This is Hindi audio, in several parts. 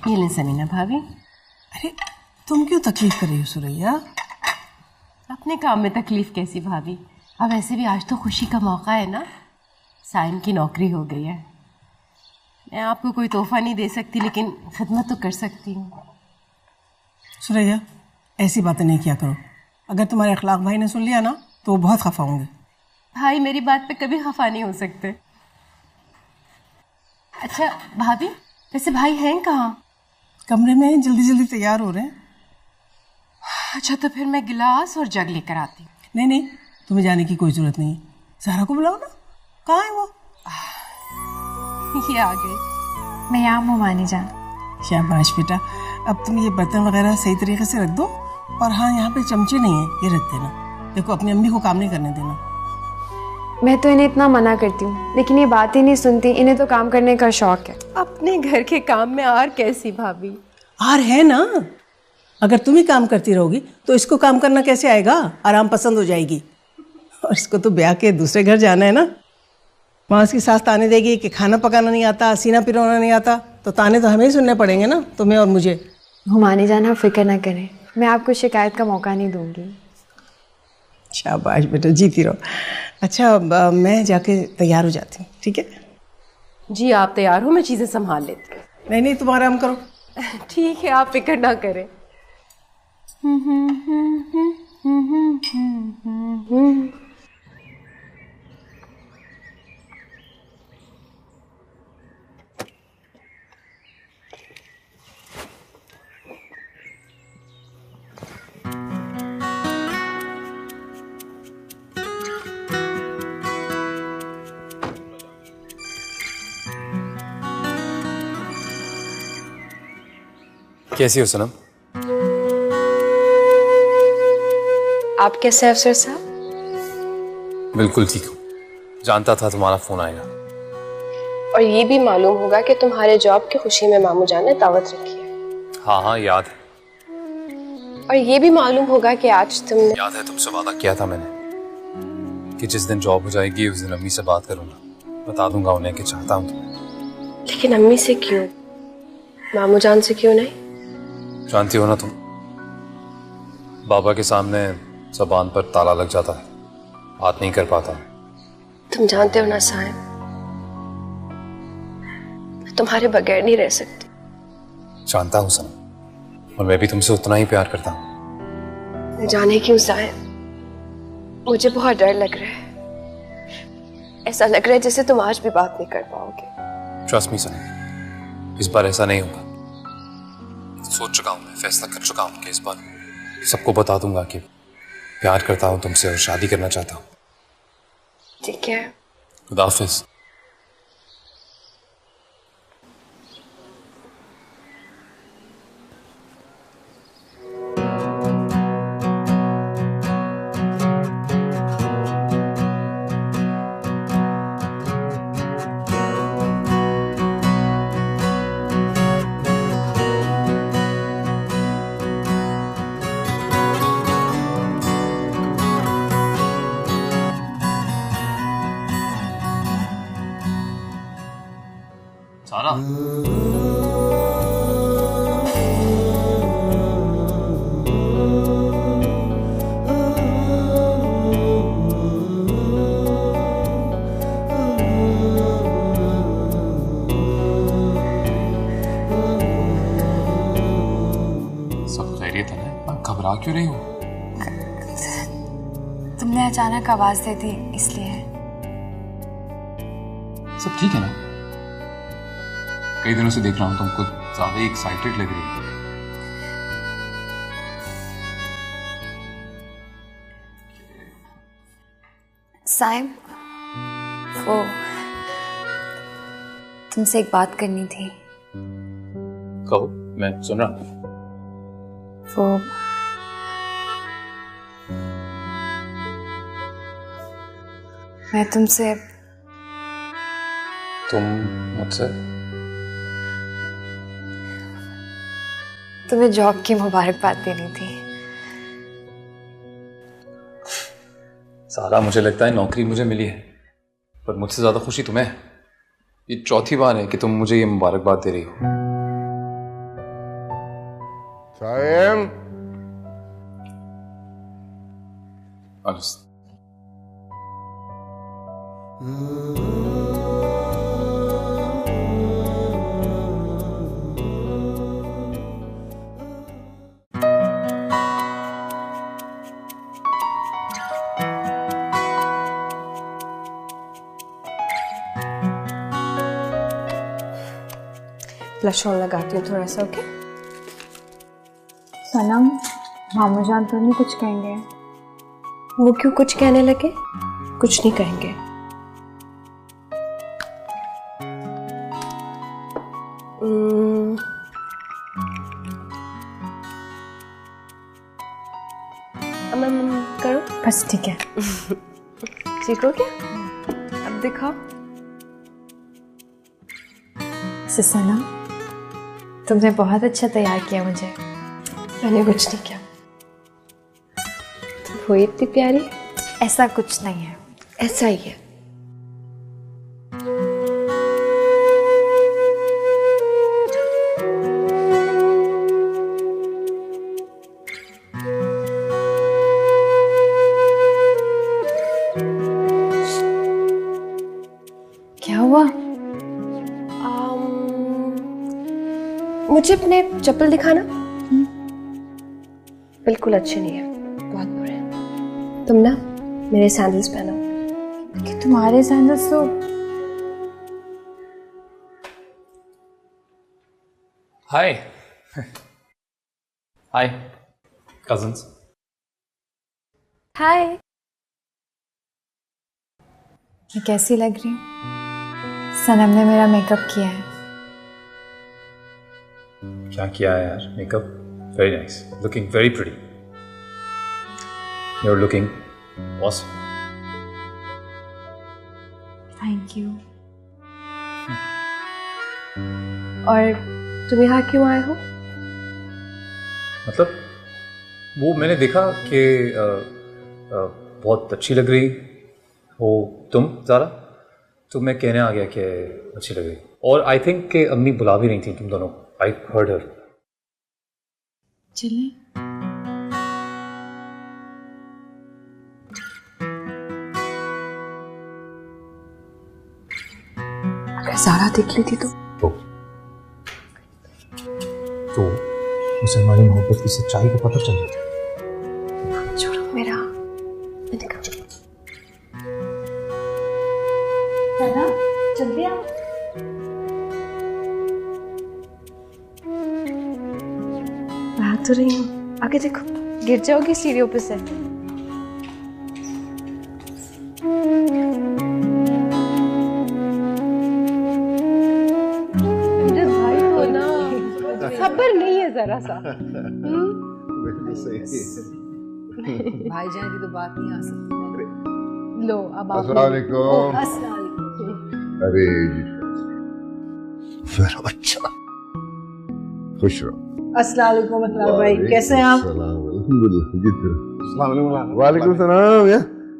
ये लें समीना भाभी। अरे तुम क्यों तकलीफ कर रही हो सुरैया? अपने काम में तकलीफ कैसी भाभी? अब ऐसे भी आज तो खुशी का मौका है ना, साइम की नौकरी हो गई है। मैं आपको कोई तोहफा नहीं दे सकती लेकिन खिदमत तो कर सकती हूँ। सुरैया ऐसी बातें नहीं किया करो, अगर तुम्हारे अखलाक भाई ने सुन लिया ना तो वो बहुत खफा होंगे। भाई मेरी बात पे कभी खफा नहीं हो सकते। अच्छा भाभी, वैसे भाई हैं कहाँ? कमरे में जल्दी जल्दी तैयार हो रहे हैं। अच्छा तो फिर मैं गिलास और जग लेकर आती हूँ। नहीं नहीं, तुम्हें जाने की कोई ज़रूरत नहीं है। ज़हरा को बुलाओ ना, कहाँ है वो? ये आ गई। मैं यहाँ हूँ मानी जान। शाबाश बेटा, अब तुम ये बर्तन वगैरह सही तरीके से रख दो। और हाँ, यहाँ पे चमचे नहीं है, ये रख देना। देखो अपनी अम्मी को काम नहीं करने देना। मैं तो इन्हें इतना मना करती हूँ लेकिन ये बात ही नहीं सुनती। इन्हें तो काम करने का शौक है। अपने घर के काम में आर कैसी भाभी? आर है ना, अगर तुम ही काम करती रहोगी तो इसको काम करना कैसे आएगा? आराम पसंद हो जाएगी। और इसको तो ब्याह के दूसरे घर जाना है ना, वहाँ उसकी सास ताने देगी कि खाना पकाना नहीं आता, सीना पिरोना नहीं आता, तो ताने तो हमें ही सुनने पड़ेंगे ना, तुम्हें और मुझे। हुमानी जान आप फिक्र ना करें, मैं आपको शिकायत का मौका नहीं दूंगी। शाबाश बेटा, जीती रहो। अच्छा मैं जाके तैयार हो जाती हूँ, ठीक है? जी आप तैयार हो, मैं चीज़ें संभाल लेती हूँ। नहीं नहीं, तुम आराम करो। ठीक है, आप फिक्र ना करें। कैसी हो सनम? आप कैसे अफसर साहब? बिल्कुल ठीक हूँ, जानता था तुम्हारा फोन आएगा। और ये भी मालूम होगा कि तुम्हारे जॉब की खुशी में मामू जान ने दावत रखी है। हाँ हाँ याद है। और ये भी मालूम होगा कि आज तुमने याद है, तुमसे वादा किया था मैंने कि जिस दिन जॉब हो जाएगी उस दिन अम्मी से बात करूंगा, बता दूंगा उन्हें कि चाहता हूँ तुम्हें। लेकिन अम्मी से क्यों, मामू जान से क्यों नहीं? जानती हो ना तुम, बाबा के सामने ज़बान पर ताला लग जाता है, बात नहीं कर पाता। तुम जानते हो ना साहिब, मैं तुम्हारे बगैर नहीं रह सकती। जानता हूँ सनम, और मैं भी तुमसे उतना ही प्यार करता हूँ। न जाने क्यों साहिब, मुझे बहुत डर लग रहा है। ऐसा लग रहा है जैसे तुम आज भी बात नहीं कर पाओगे। ट्रस्ट मी सनम, इस बार ऐसा नहीं होगा। सोच चुका हूँ, मैं फैसला कर चुका हूँ कि इस बार सबको बता दूंगा कि प्यार करता हूँ तुमसे और शादी करना चाहता हूँ। ठीक है, खुदा हाफिज। सारा सब खैरियत है ना? घबरा क्यों रही हो? तुमने अचानक आवाज दे दी इसलिए। सब ठीक है ना? कई दिनों से देख रहा हूँ तुम कुछ ज्यादा ही एक्साइटेड लग रही है। साइम, वो तुमसे एक बात करनी थी। कहो, मैं सुन रहा हूँ। वो मैं तुमसे तुम मुझसे तुम्हें जॉब की मुबारकबाद देनी थी। सारा, मुझे लगता है नौकरी मुझे मिली है, पर मुझसे ज्यादा खुशी तुम्हें है। ये चौथी बार है कि तुम मुझे ये मुबारकबाद दे रही हो। सायम Honest. ब्लश ऑन लगाती हूँ थोड़ा सा। ओके सनम, मामू जान तो नहीं कुछ कहेंगे? वो क्यों कुछ कहने लगे? कुछ नहीं कहेंगे। करो बस ठीक है। ठीक हो क्या? अब दिखाओ। सनम, तुमने बहुत अच्छा तैयार किया मुझे। मैंने कुछ नहीं किया। तुम हो इतनी प्यारी। ऐसा कुछ नहीं है। ऐसा ही है। क्या हुआ? मुझे अपने चप्पल दिखाना। बिल्कुल अच्छे नहीं है, बहुत बुरे हैं। तुम ना मेरे सैंडल्स पहनो। कि तुम्हारे सैंडल्स तो Hi. Hi, cousins. हाय। मैं कैसी लग रही हूँ? सनम ने मेरा मेकअप किया है। क्या किया है यार? Makeup very nice, looking very pretty. You're looking awesome. Thank you. और तुम यहाँ क्यों आए हो? मतलब वो मैंने देखा कि बहुत अच्छी लग रही हो तुम ज़ारा, तो मैं कहने आ गया कि अच्छी लग रही। और आई थिंक कि अम्मी बुला भी रही थी तुम दोनों। आई हर्ड हर। चलें? अगर ज़ारा देख लेती तो उसे हमारी मोहब्बत की सच्चाई को पता चल जाता। छोड़ो मेरा। मैंने कहा सनम, जल्दी आओ। आ तो रही हूँ। आगे देखो, गिर जाओगी सीढ़ियों पे से। मेरे भाई को ना सब्र नहीं है जरा सा। भाईजान की तो बात नहीं आ सकती। लो अब आप। अस्सलाम वालेकुम। अस्सलाम वालेकुम। अरे जी फिर अच्छा, खुश रहो। अस्सलाम वालेकुम अखलाक भाई, कैसे हैं आप? वालेकुम सलाम। या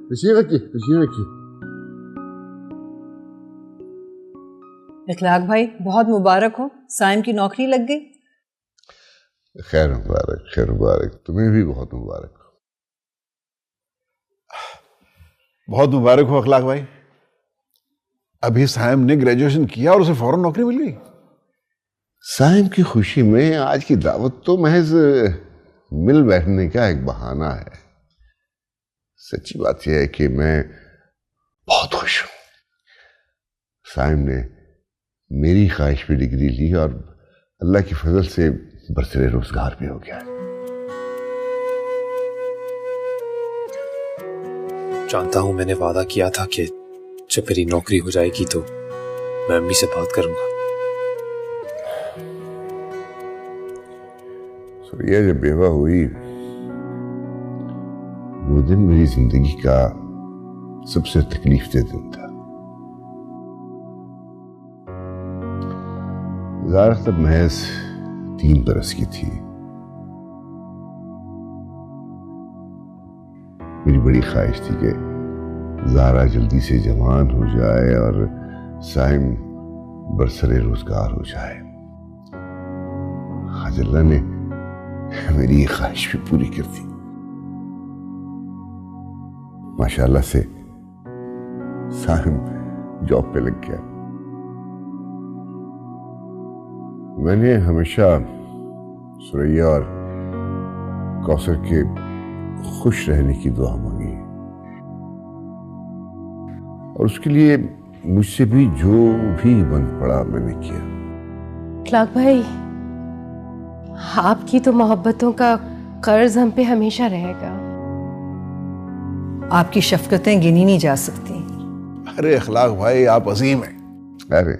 तशरीफ रखिए, तशरीफ रखिए। अखलाक भाई बहुत मुबारक हो, साइम की नौकरी लग गई। खैर मुबारक, खैर मुबारक। तुम्हें भी बहुत मुबारक। बहुत मुबारक हो अखलाक भाई। अभी साइम ने ग्रेजुएशन किया और उसे फौरन नौकरी मिल गई। साइम की खुशी में आज की दावत तो महज मिल बैठने का एक बहाना है। सच्ची बात यह है कि मैं बहुत खुश हूं। साइम ने मेरी ख्वाहिश पे डिग्री ली और अल्लाह की फजल से बरसरे रोजगार भी हो गया। जानता हूं मैंने वादा किया था कि जब मेरी नौकरी हो जाएगी तो मैं अम्मी से बात करूंगा। सूर्या जब बेवा हुई वो दिन मेरी जिंदगी का सबसे तकलीफ दे दिन था। ज़ारा तब महज 3 बरस की थी। मेरी बड़ी ख्वाहिश थी कि ज़ारा जल्दी से जवान हो जाए और साइम बरसरे रोजगार हो जाए। आज अल्लाह ने मेरी ये ख्वाहिश भी पूरी कर दी। माशाल्लाह से साहिब जॉब पे लग गया। मैंने हमेशा सुरैया और कौसर के खुश रहने की दुआ मांगी है और उसके लिए मुझसे भी जो भी बन पड़ा मैंने किया। इखलाक भाई, आपकी तो मोहब्बतों का कर्ज हम पे हमेशा रहेगा। आपकी शफकतें गिनी नहीं जा सकती। अरे इखलाक भाई, आप अजीम हैं। अरे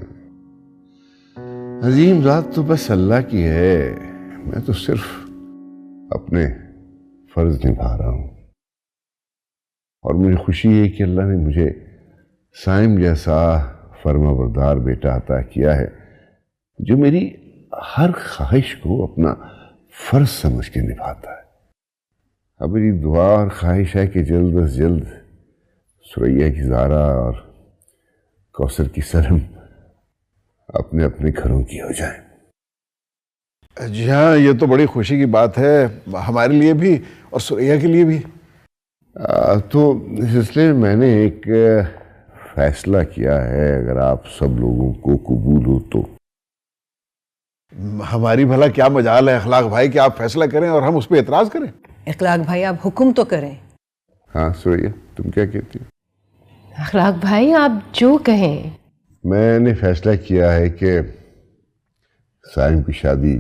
अजीम जात तो बस अल्लाह की है, मैं तो सिर्फ अपने फर्ज निभा रहा हूं। और मुझे खुशी है कि अल्लाह ने मुझे साइम जैसा फर्माबरदार बेटा अता किया है जो मेरी हर ख्वाहिश को अपना फर्ज समझ के निभाता है। अब मेरी दुआ और ख्वाहिश है कि जल्द अज जल्द सुरैया की ज़ारा और कौसर की सरम अपने अपने घरों की हो जाए। जी हाँ, ये तो बड़ी खुशी की बात है हमारे लिए भी और सुरैया के लिए भी। तो इस सिलसिले में मैंने एक फैसला किया है, अगर आप सब लोगों को कबूल हो तो। हमारी भला क्या मजाल है इखलाक भाई कि आप फैसला करें और हम उस पर एतराज करें। इखलाक भाई, आप हुक्म तो करें। हाँ सुरैया, तुम क्या कहती हो? इखलाक भाई, आप जो कहें। मैंने फैसला किया है कि साइम की शादी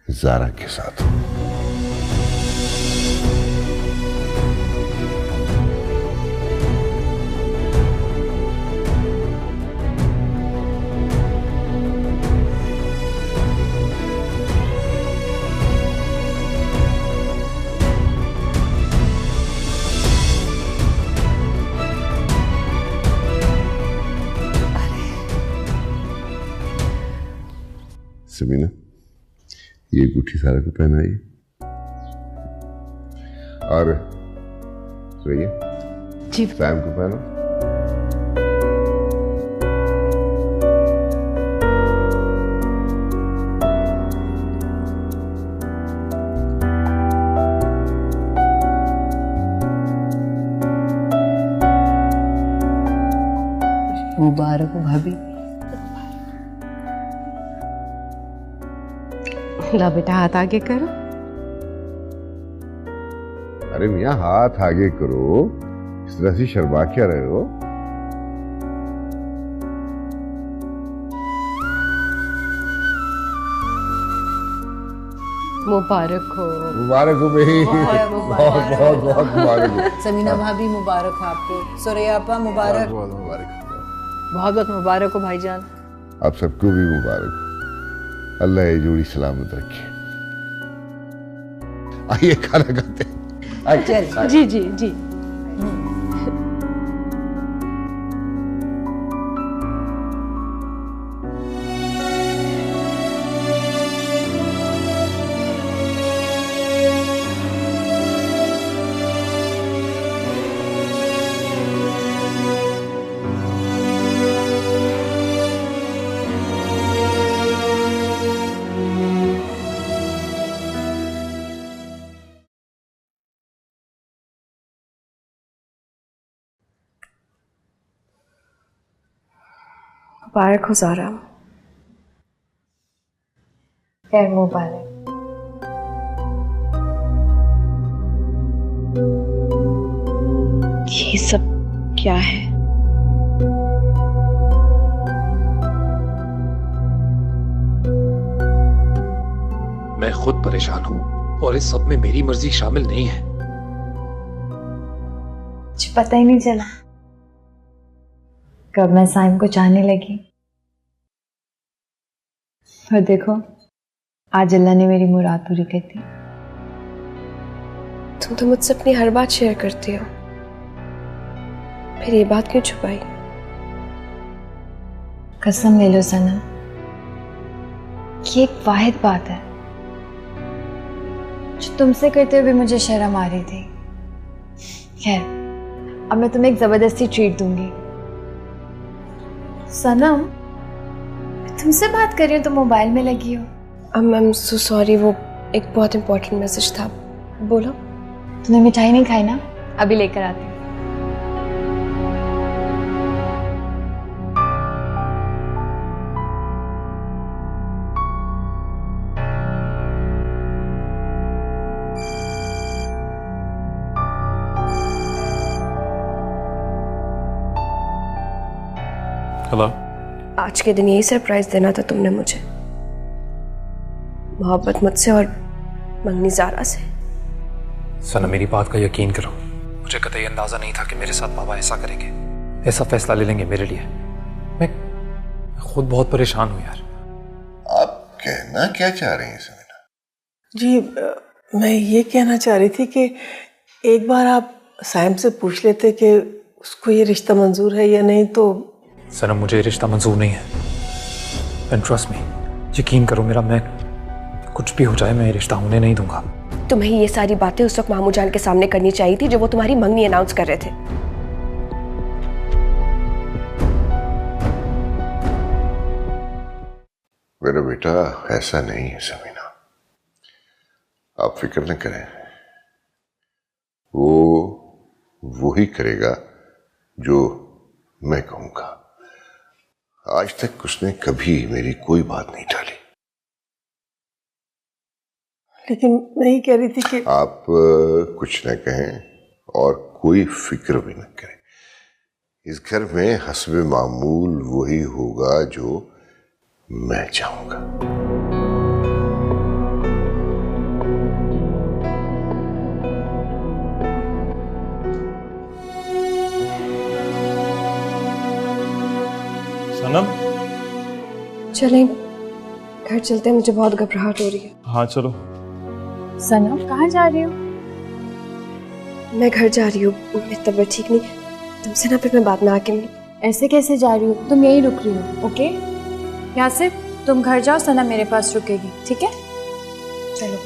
ज़ारा के साथ हो। समीना, ये अंगूठी सारा को पहनाइए। और सुरैया, जी साइम को पहना। मुबारक हो भाभी। ला बेटा, हाथ आगे करो। अरे मियाँ, हाथ आगे करो, इस तरह से शर्मा क्या रहे हो? मुबारक हो। मुबारक हो भाई, बहुत बहुत बहुत मुबारक हो। समीना भाभी, मुबारक हो आपको। सुरैया आपा, मुबारक। बहुत मुबारक। बहुत बहुत मुबारक हो भाईजान। आप सबको भी मुबारक हो। अल्लाह ये जोड़ी सलामत रखे। आइए खाना खाते हैं। जी जी जी। मुबारक हो ज़ारा। खैर मुबारक। ये सब क्या है? मैं खुद परेशान हूं और इस सब में मेरी मर्जी शामिल नहीं है। मुझे पता ही नहीं चला कब मैं साइम को चाहने लगी। और देखो, आज अल्लाह ने मेरी मुराद पूरी कर दी। तुम तो मुझसे अपनी हर बात शेयर करती हो, फिर ये बात क्यों छुपाई? कसम ले लो सनम, ये एक वाहिद बात है जो तुमसे करते हुए मुझे शर्म आ रही थी। खैर, अब मैं तुम्हें एक जबरदस्ती ट्रीट दूंगी। सनम, मैं तुमसे बात कर रही हूँ तो मोबाइल में लगी हो। आई एम सो सॉरी, वो एक बहुत इंपॉर्टेंट मैसेज था। बोलो। तूने मिठाई नहीं खाई ना? अभी लेकर आती हूँ। हेलो। आज के दिन यही सरप्राइज देना था तुमने मुझे, मोहब्बत मुझसे और मंगनी ज़ारा से। सनम मेरी बात का यकीन करो, मुझे कतई अंदाजा नहीं था कि मेरे साथ पापा ऐसा करेंगे, ऐसा फैसला ले लेंगे मेरे लिए। मैं खुद बहुत परेशान हूं यार। आप कहना क्या चाह रही हैं समीना? जी मैं ये कहना चाह रही थी कि एक बार आप साइम से पूछ लेते कि उसको ये रिश्ता मंजूर है या नहीं। तो सनम मुझे ये रिश्ता मंजूर नहीं है, एंड ट्रस्ट मी, यकीन करो मेरा, मैं कुछ भी हो जाए मैं ये रिश्ता होने नहीं दूंगा। तुम्हें ये सारी बातें उस वक्त मामू जान के सामने करनी चाहिए थी जब वो तुम्हारी मंगनी अनाउंस कर रहे थे। मेरा बेटा ऐसा नहीं है समीना, आप फिक्र न करें, वो ही करेगा जो मैं कहूंगा। आज तक उसने कभी मेरी कोई बात नहीं टाली। लेकिन मैं ये कह रही थी कि आप कुछ न कहें और कोई फिक्र भी न करें। इस घर में हस्बे मामूल वही होगा जो मैं चाहूंगा। सनम चलें घर चलते हैं, मुझे बहुत घबराहट हो रही है। हाँ चलो। सनम कहाँ जा रही हो? मैं घर जा रही हूँ, मेरी तबीयत ठीक नहीं, तुमसे ना फिर मैं बाद में आके मिलूं। ऐसे कैसे जा रही हो? तुम यहीं रुक रही हो, ओके? यासिर तुम घर जाओ, सना मेरे पास रुकेगी, ठीक है? चलो।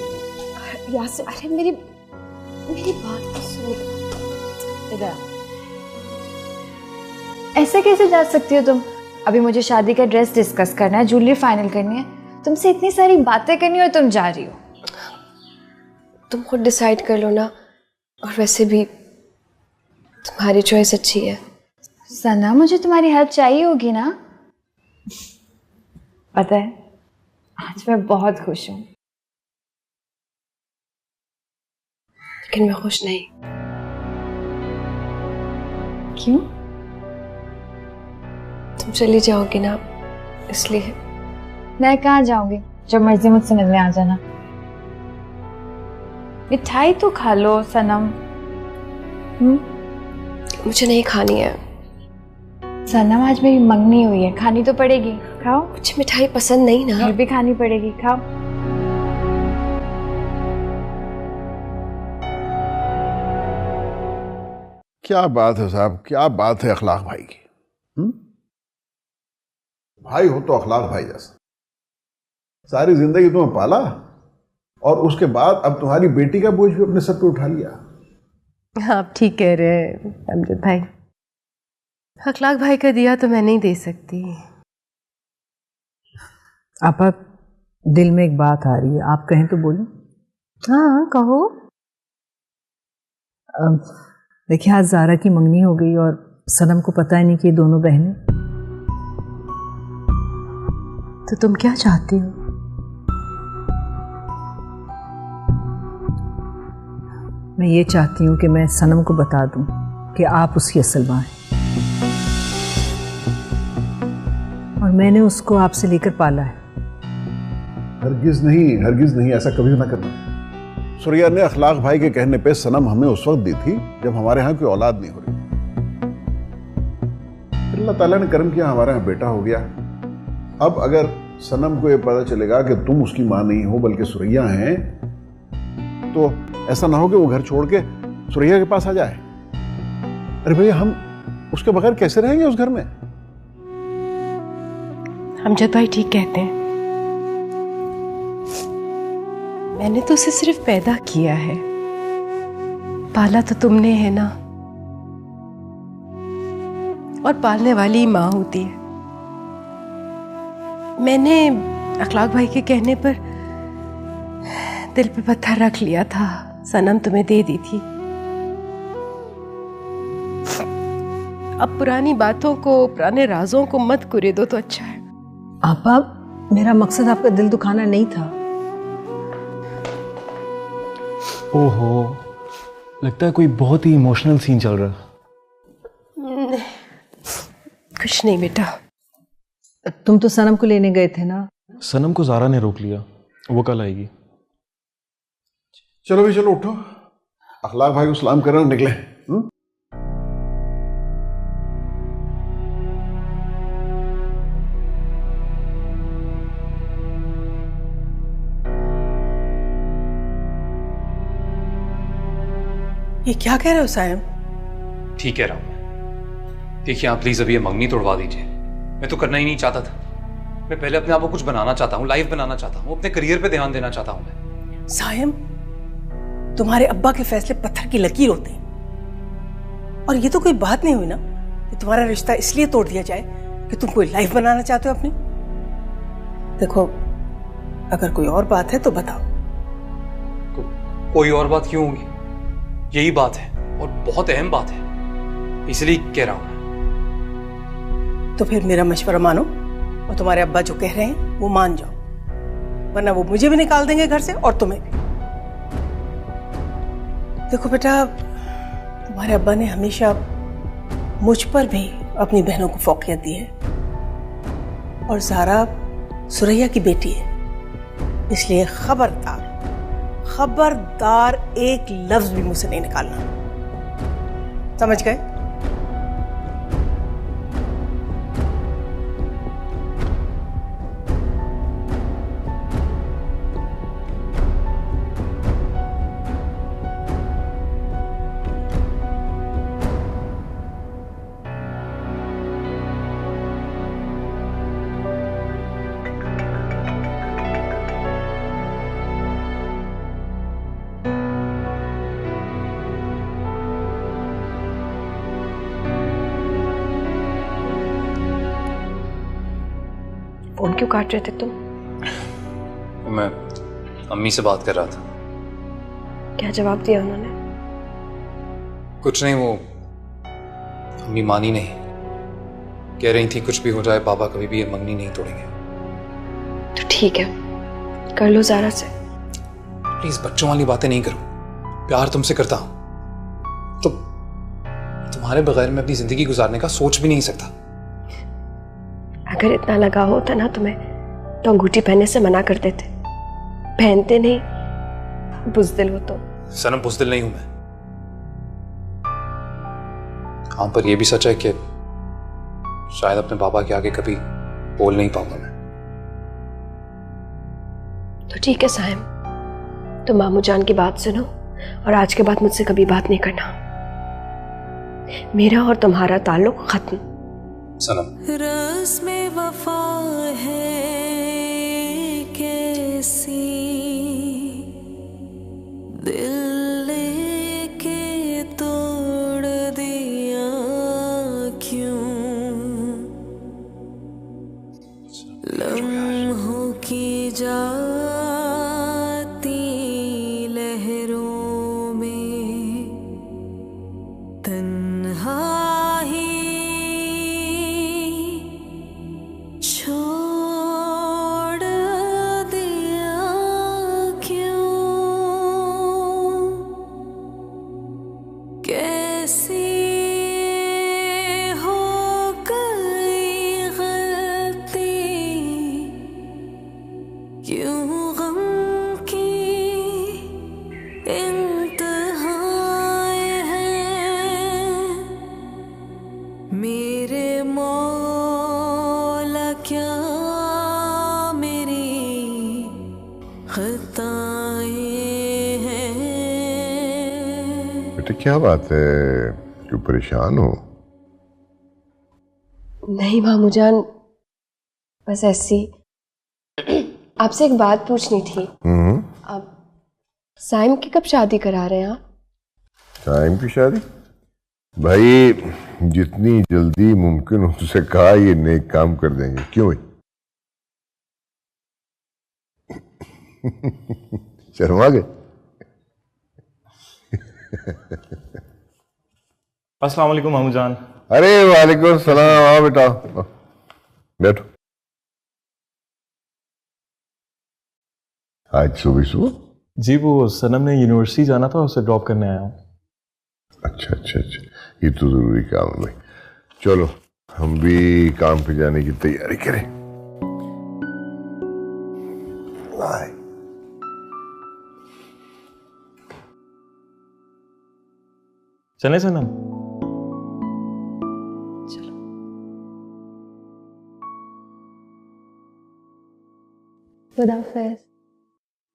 यासिर, अरे मेरी बात तो सुनो। इधर ऐसे कैसे जा सकती हो तुम? अभी मुझे शादी का ड्रेस डिस्कस करना है, ज्वेलरी फाइनल करनी है, तुमसे इतनी सारी बातें करनी है और तुम जा रही हो। तुम खुद डिसाइड कर लो ना, और वैसे भी तुम्हारी चॉइस अच्छी है। सना मुझे तुम्हारी हेल्प चाहिए होगी ना? पता है आज मैं बहुत खुश हूँ। लेकिन मैं खुश नहीं। क्यों? तुम चली जाओगी ना, इसलिए। मैं कहाँ जाऊंगी? जब मर्जी मुझसे मिलने आ जाना। मिठाई तो खा लो सनम। मुझे नहीं खानी है। सनम आज मेरी मंगनी हुई है, खानी तो पड़ेगी, खाओ। मुझे मिठाई पसंद नहीं ना। फिर भी खानी पड़ेगी, खाओ। क्या बात है साहब, क्या बात है अखलाक भाई की। भाई हो तो अखलाक भाई जैसा। सारी जिंदगी तुम्हें पाला और उसके बाद अब तुम्हारी बेटी का बोझ भी अपने सर पे उठा लिया। आप ठीक कह रहे हैं अमजद भाई, अखलाक भाई का दिया तो मैं नहीं दे सकती। आपा दिल में एक बात आ रही है, आप कहें तो बोलो। हाँ कहो। देखिए आज ज़ारा की मंगनी हो गई और सनम को पता ही नहीं कि ये दोनों बहनें। तो तुम क्या चाहती हो? मैं ये चाहती हूँ कि मैं सनम को बता दूँ कि आप उसकी असल माँ हैं और मैंने उसको आपसे लेकर पाला है। हरगिज नहीं, ऐसा कभी ना करना। सुरैया ने अखलाक भाई के कहने पे सनम हमें उस वक्त दी थी जब हमारे यहाँ कोई औलाद नहीं हो रही। फिर अल्लाह ताला ने करम किया, हमारे यहाँ बेटा हो गया। अब अगर सनम को ये पता चलेगा कि तुम उसकी माँ नहीं हो बल्कि सुरैया हैं, तो ऐसा ना हो कि वो घर छोड़ के सुरैया के पास आ जाए। अरे भैया हम उसके बगैर कैसे रहेंगे उस घर में? अमजद भाई ठीक कहते हैं, मैंने तो उसे सिर्फ पैदा किया है, पाला तो तुमने है ना, और पालने वाली माँ होती है। मैंने अखलाक भाई के कहने पर दिल पे पत्थर रख लिया था, सनम तुम्हें दे दी थी। अब पुरानी बातों को, पुराने राजों को मत कुरेदो तो अच्छा है। आपा, मेरा मकसद आपका दिल दुखाना नहीं था। ओहो, लगता है कोई बहुत ही इमोशनल सीन चल रहा है। कुछ नहीं बेटा। तुम तो सनम को लेने गए थे ना? सनम को ज़ारा ने रोक लिया, वो कल आएगी। चलो भी, चलो उठो, अखलाक भाई को सलाम कर रहा हूं, निकले। ये क्या कह रहे हो सायम? ठीक कह रहा हूं मैं। देखिए आप प्लीज अभी ये मंगनी तोड़वा दीजिए। मैं तो करना ही नहीं चाहता था। मैं पहले अपने आप को कुछ बनाना चाहता हूँ, लाइफ बनाना चाहता हूँ, अपने करियर पे ध्यान देना चाहता हूँ मैं। सायम, तुम्हारे अब्बा के फैसले पत्थर की लकीर होते हैं। और ये तो कोई बात नहीं हुई ना कि तुम्हारा रिश्ता इसलिए तोड़ दिया जाए कि तुम कोई लाइफ बनाना चाहते हो अपनी। देखो, अगर कोई और बात है तो बताओ। कोई और बात क्यों होगी? यही बात है, और बहुत अहम बात है, इसलिए कह रहा हूं मैं। तो फिर मेरा मशवरा मानो और तुम्हारे अब्बा जो कह रहे हैं वो मान जाओ, वरना वो मुझे भी निकाल देंगे घर से और तुम्हें भी। देखो बेटा, तुम्हारे अब्बा ने हमेशा मुझ पर भी अपनी बहनों को फौकियत दी है, और ज़ारा सुरैया की बेटी है, इसलिए खबरदार खबरदार एक लफ्ज भी मुझसे नहीं निकालना, समझ गए? फोन क्यों काट रहे थे तुम? मैं अम्मी से बात कर रहा था। क्या जवाब दिया उन्होंने? कुछ नहीं, वो अम्मी मानी नहीं। कह रही थी कुछ भी हो जाए पापा कभी भी ये मंगनी नहीं तोड़ेंगे। तो ठीक है, कर लो ज़ारा से। प्लीज बच्चों वाली बातें नहीं करो। प्यार तुमसे करता हूं तो तुम्हारे बगैर मैं अपनी जिंदगी गुजारने का सोच भी नहीं सकता। अगर इतना लगा होता ना तुम्हें तो अंगूठी पहनने से मना कर देते। पहनते नहीं, बुज़दिल हो तो। सनम, बुज़दिल नहीं हूं मैं। हाँ, पर यह भी सच है कि शायद अपने पापा के आगे कभी बोल नहीं पाऊंगा मैं। तो ठीक है साहिम, तुम मामू जान की बात सुनो और आज के बाद मुझसे कभी बात नहीं करना। मेरा और तुम्हारा ताल्लुक खत्म। सनम, रस्म वफा है कैसी, दिल लेके तोड़ दिया क्यों, लम्हों की जाती लहरों में तन्हा क्या बात है, क्यों परेशान हो? नहीं मामू जान, बस ऐसी आपसे एक बात पूछनी थी। आप साइम की कब शादी करा रहे हैं आप? साइम की शादी? भाई जितनी जल्दी मुमकिन हो उसे कहा ये नेक काम कर देंगे। क्यों भाई? शर्मा गए? अस्सलाम वालेकुम मामू जान। अरे वालेकुम सलाम। आओ बेटा, आओ, बैठो। आज सुबह सुबह? जी वो सनम ने यूनिवर्सिटी जाना था, उसे ड्रॉप करने आया हूँ। अच्छा अच्छा अच्छा, ये तो जरूरी काम है भाई। चलो हम भी काम पे जाने की तैयारी करें। आए। चले सनम? खुदाफिज।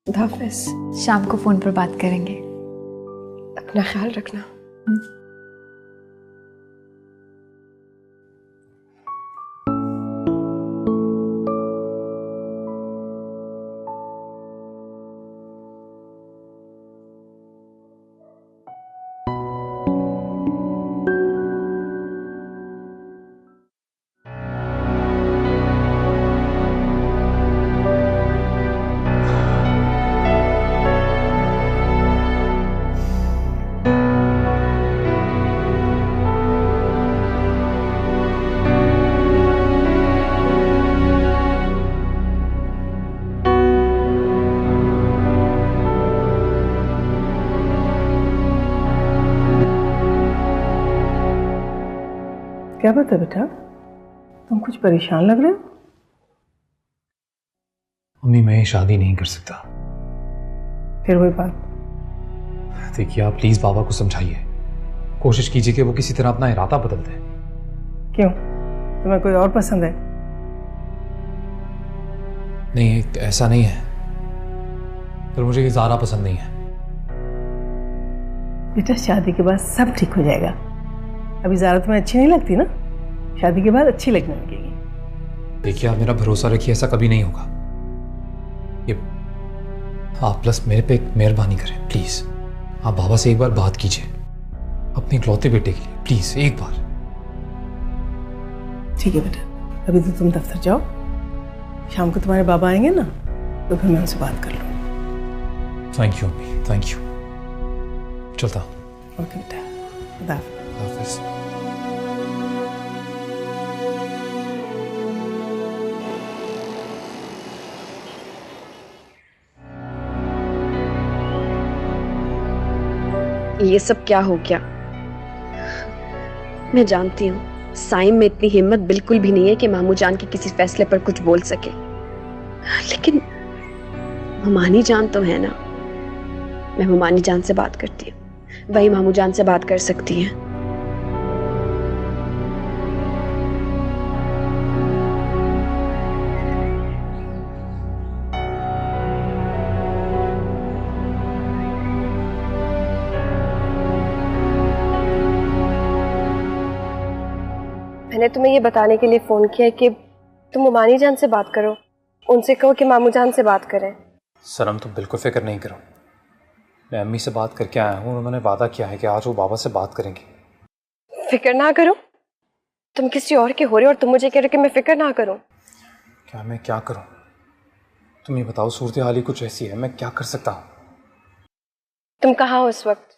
खुदाफिज। शाम को फोन पर बात करेंगे। अपना ख्याल रखना। क्या बात है बेटा, तुम कुछ परेशान लग रहे हो? मम्मी मैं ये शादी नहीं कर सकता। फिर वही बात। देखिए आप प्लीज बाबा को समझाइए, कोशिश कीजिए कि वो किसी तरह अपना इरादा बदल दे। क्यों, तुम्हें कोई और पसंद है? नहीं ऐसा नहीं है, पर मुझे ये ज़ारा पसंद नहीं है। बेटा शादी के बाद सब ठीक हो जाएगा। अभी ज़ारा तुम्हें अच्छी नहीं लगती ना, शादी के बाद अच्छी लगने लगेगी। देखिए आप मेरा भरोसा रखिए, ऐसा कभी नहीं होगा। ये आप प्लस मेरे पे एक मेहरबानी करें प्लीज। आप बाबा से एक बार बात कीजिए अपने इकलौते बेटे के लिए, प्लीज एक बार। ठीक है बेटा, अभी तो तुम दफ्तर जाओ, शाम को तुम्हारे बाबा आएंगे ना तो फिर मैं उनसे बात कर लूँगी। थैंक यू अम्मी, थैंक यू। चलता। ओके बेटा, खुदा हाफिज। ये सब क्या हो गया? मैं जानती हूँ साइम में इतनी हिम्मत बिल्कुल भी नहीं है कि मामू जान के किसी फैसले पर कुछ बोल सके, लेकिन ममानी जान तो है ना। मैं ममानी जान से बात करती हूँ, वही मामू जान से बात कर सकती हैं। मैंने तुम्हें ये बताने के लिए फोन किया कि तुम ममानी जान से बात करो, उनसे कहो कि मामू जान से बात करें। सनम तुम बिल्कुल फिक्र नहीं करो, मैं अम्मी से बात करके आया हूँ, उन्होंने वादा किया है कि आज वो बाबा से बात करेंगे। फिक्र ना करो? तुम किसी और के हो रहे हो और तुम मुझे कह रहे हो कि मैं फिक्र ना करूं? क्या मैं क्या करूं? तुम ये बताओ, सूरत हाल ही कुछ ऐसी है, मैं क्या कर सकता हूँ? तुम कहाँ हो इस वक्त?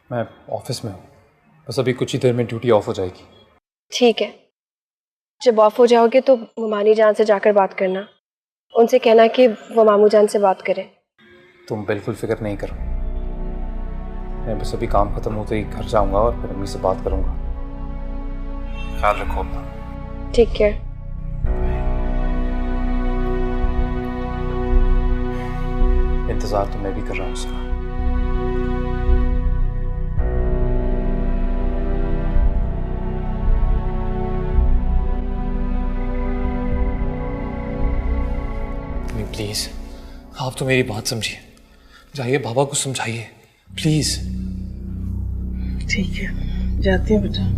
मैं ऑफिस में हूँ, बस अभी कुछ ही देर में ड्यूटी ऑफ हो जाएगी। ठीक है, जब ऑफ हो जाओगे तो ममानी जान से जाकर बात करना, उनसे कहना कि वो मामू जान से बात करें। तुम बिल्कुल फिक्र नहीं करो, मैं बस अभी काम खत्म होते ही घर जाऊंगा और फिर अम्मी से बात करूंगा। ख्याल रखो अपना। ठीक है। इंतजार तो मैं भी कर रहा हूँ उसका। प्लीज आप तो मेरी बात समझिए, जाइए बाबा को समझाइए प्लीज। ठीक है, जाती हूँ बेटा।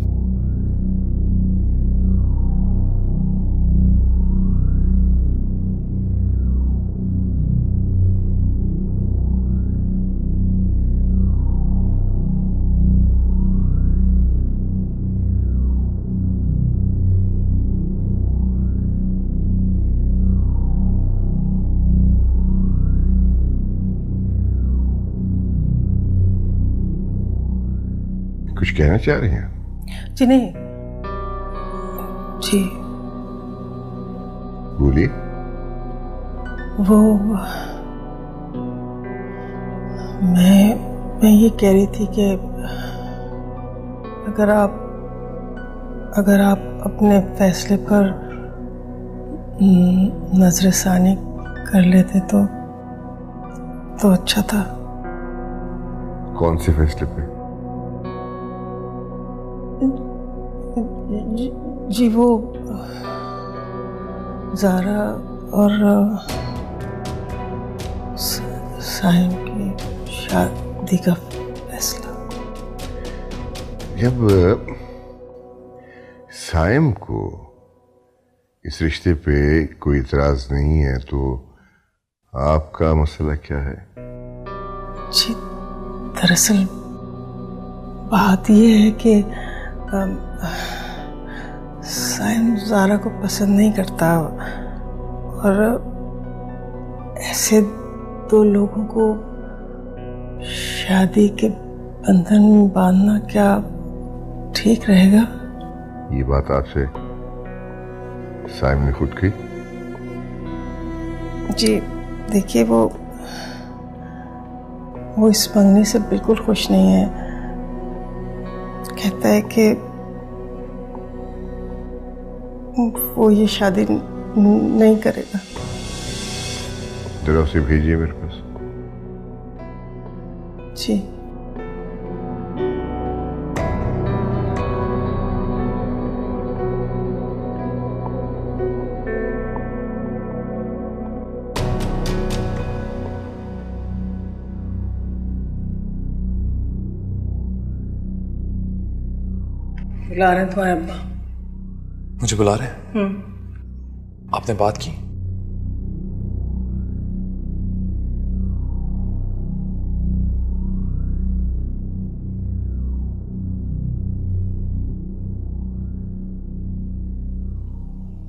कुछ कहना चाह रही हैं? जी नहीं जी, बोलिए। वो मैं ये कह रही थी कि अगर आप अपने फैसले पर नजरसानी कर लेते तो अच्छा था। कौन से फैसले पे? जी वो ज़ारा और साइम की शादी का फैसला। जब साइम को इस रिश्ते पे कोई इतराज नहीं है तो आपका मसला क्या है? जी दरअसल बात ये है कि साइम ज़ारा को पसंद नहीं करता और ऐसे दो लोगों को शादी के बंधन में बांधना क्या ठीक रहेगा? ये बात आपसे साइम ने खुद कही? जी देखिए वो इस मंगनी से बिल्कुल खुश नहीं है। कहता है कि वो ये शादी नहीं करेगा। जरा उसे भेजिए मेरे पास। जी बुला रहे हैं तुम्हारे अब्बा। मुझे बुला रहे हैं? आपने बात की?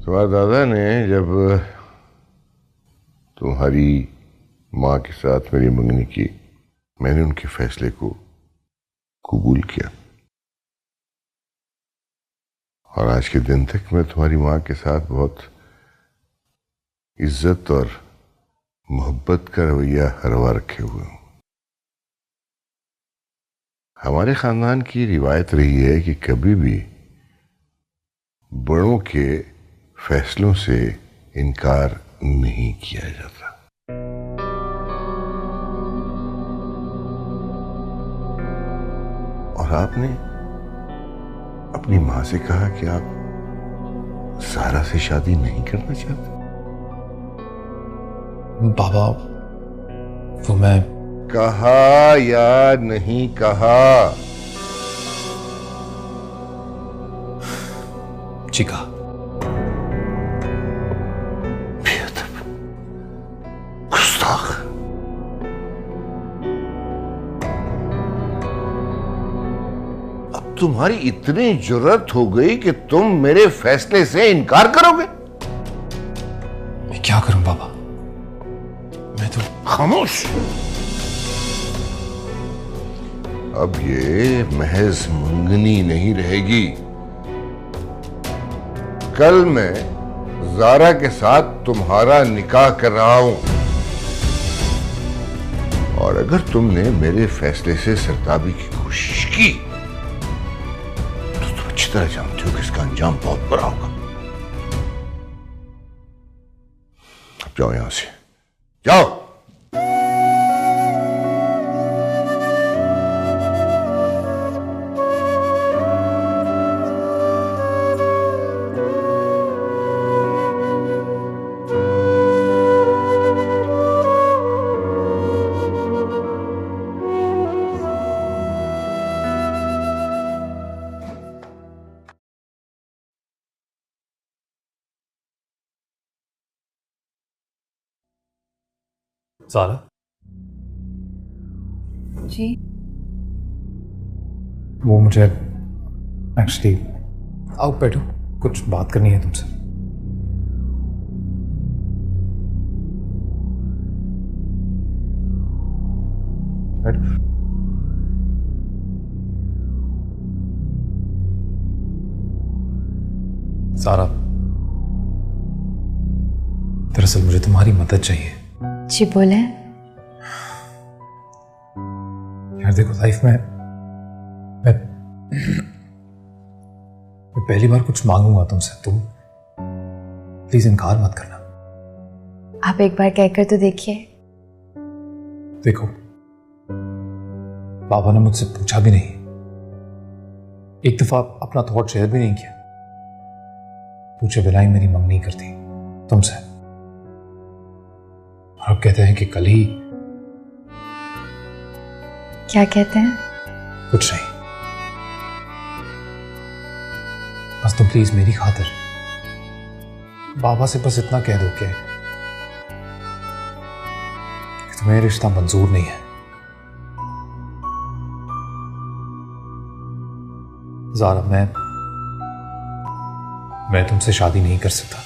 तुम्हारे दादा ने जब तुम्हारी माँ के साथ मेरी मंगनी की, मैंने उनके फैसले को कबूल किया और आज के दिन तक मैं तुम्हारी माँ के साथ बहुत इज्जत और मोहब्बत का रवैया हरवा रखे हुए हूं। हमारे खानदान की रिवायत रही है कि कभी भी बड़ों के फैसलों से इनकार नहीं किया जाता। और आपने अपनी मां से कहा कि आप ज़ारा से शादी नहीं करना चाहते? बाबा वो मैं कहा या नहीं कहा? जी कहा। बेअदब, गुस्ताख। अब तुम्हारी इतनी जुर्रत हो गई कि तुम मेरे फैसले से इनकार करोगे? मैं क्या करूं बाबा? मैं तो खामोश। अब ये महज मंगनी नहीं रहेगी। कल मैं ज़ारा के साथ तुम्हारा निकाह कर रहा हूं और अगर तुमने मेरे फैसले से सरताबी की कोशिश की तो तुम अच्छी तरह जानते हो कि इसका अंजाम बहुत बुरा होगा। अब जाओ यहां से, जाओ। ज़ारा जी वो मुझे एक्चुअली आओ बैठो, कुछ बात करनी है तुमसे। बैठो। सारा, दरअसल मुझे तुम्हारी मदद चाहिए। जी बोले। यार देखो, लाइफ में मैं पहली बार कुछ मांगूंगा तुमसे, तुम प्लीज इनकार मत करना। आप एक बार कहकर तो देखिए। देखो, बाबा ने मुझसे पूछा भी नहीं, एक दफा अपना थॉट शेयर भी नहीं किया, पूछे बिना ही मेरी मंगनी कर दी तुमसे। और अब कहते हैं कि कल ही। क्या कहते हैं? कुछ नहीं, बस तुम प्लीज मेरी खातिर बाबा से बस इतना कह दो कि तुम्हें रिश्ता मंजूर नहीं है। ज़ारा, मैं तुमसे शादी नहीं कर सकता।